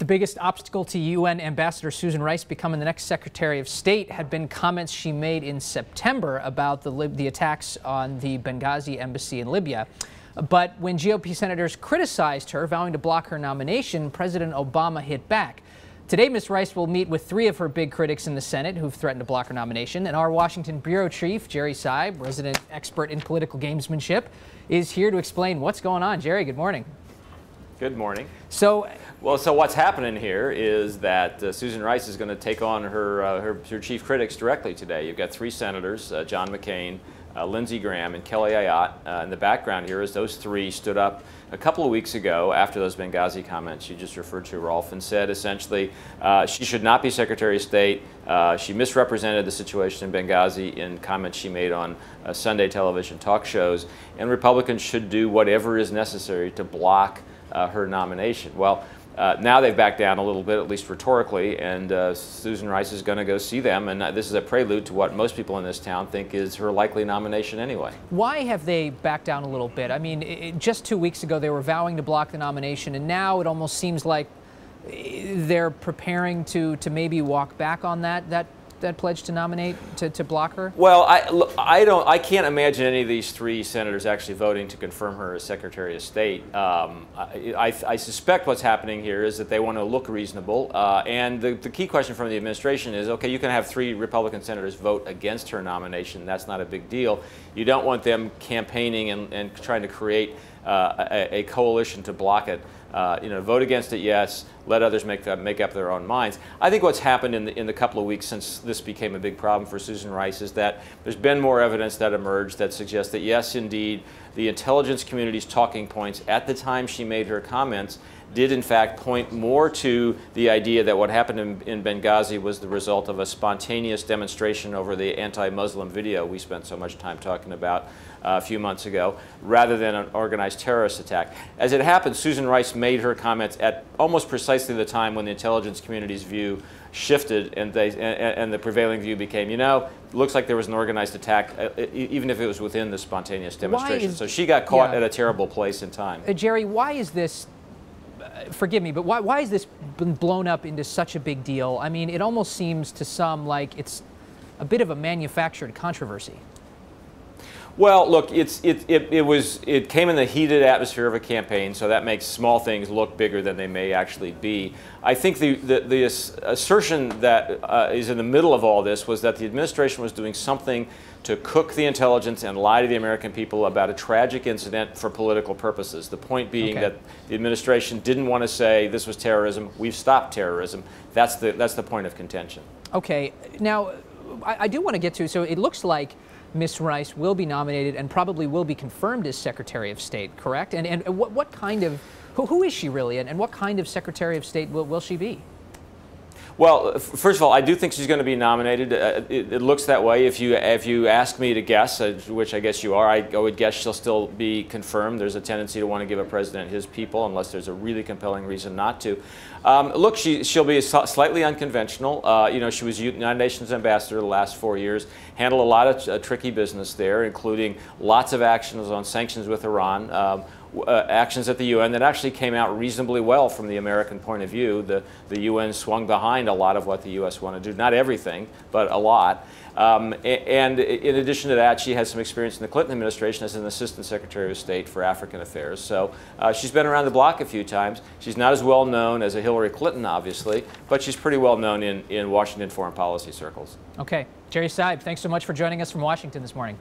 The biggest obstacle to UN Ambassador Susan Rice becoming the next Secretary of State had been comments she made in September about the attacks on the Benghazi embassy in Libya. But when GOP senators criticized her, vowing to block her nomination, President Obama hit back. Today, Ms. Rice will meet with 3 of her big critics in the Senate who've threatened to block her nomination. And our Washington bureau chief, Jerry Seib, resident expert in political gamesmanship, is here to explain what's going on. Jerry, good morning. Good morning. So what's happening here is that Susan Rice is going to take on her chief critics directly today. You've got 3 senators, John McCain, Lindsey Graham, and Kelly Ayotte. In the background here is those 3 stood up a couple of weeks ago after those Benghazi comments you just referred to, Rolf, and said essentially she should not be Secretary of State. She misrepresented the situation in Benghazi in comments she made on Sunday television talk shows, and Republicans should do whatever is necessary to block her nomination. Well, now they've backed down a little bit, at least rhetorically, and Susan Rice is going to go see them, and this is a prelude to what most people in this town think is her likely nomination anyway. Why have they backed down a little bit? I mean, just 2 weeks ago they were vowing to block the nomination, and now it almost seems like they're preparing to maybe walk back on that pledge to nominate, to block her? Well, I can't imagine any of these 3 senators actually voting to confirm her as Secretary of State. I suspect what's happening here is that they want to look reasonable, and the key question from the administration is, okay, you can have 3 Republican senators vote against her nomination. That's not a big deal. You don't want them campaigning and trying to create a coalition to block it. Vote against it, yes. Let others make up their own minds. I think what's happened in the couple of weeks since this became a big problem for Susan Rice is that there's been more evidence that emerged that suggests that, yes, indeed, the intelligence community's talking points at the time she made her comments did in fact point more to the idea that what happened in Benghazi was the result of a spontaneous demonstration over the anti-Muslim video we spent so much time talking about a few months ago, rather than an organized terrorist attack. As it happened, Susan Rice made her comments at almost precisely the time when the intelligence community's view shifted and the prevailing view became, looks like there was an organized attack, even if it was within the spontaneous demonstration. So she got caught at a terrible place in time. Jerry, why is this, forgive me, but why has this been blown up into such a big deal? I mean, it almost seems to some like it's a bit of a manufactured controversy. Well, look, it came in the heated atmosphere of a campaign, so that makes small things look bigger than they may actually be. I think the assertion that is in the middle of all this was that the administration was doing something to cook the intelligence and lie to the American people about a tragic incident for political purposes. The point being that the administration didn't want to say this was terrorism. We've stopped terrorism. That's the point of contention. Okay. Now, I do want to get to, so it looks like Ms. Rice will be nominated and probably will be confirmed as Secretary of State, correct? And what kind of, who is she really, and what kind of Secretary of State will she be? Well, first of all, I do think she's going to be nominated. It looks that way. If you ask me to guess, which I guess you are, I would guess she'll still be confirmed. There's a tendency to want to give a president his people unless there's a really compelling reason not to. Look, she'll be slightly unconventional. She was United Nations ambassador the last 4 years, handled a lot of tricky business there, including lots of actions on sanctions with Iran. Actions at the UN that actually came out reasonably well from the American point of view. The UN swung behind a lot of what the U.S. wanted to do. Not everything, but a lot. And in addition to that, she has some experience in the Clinton administration as an Assistant Secretary of State for African Affairs. So she's been around the block a few times. She's not as well known as a Hillary Clinton, obviously, but she's pretty well known in Washington foreign policy circles. Okay. Jerry Seib, thanks so much for joining us from Washington this morning.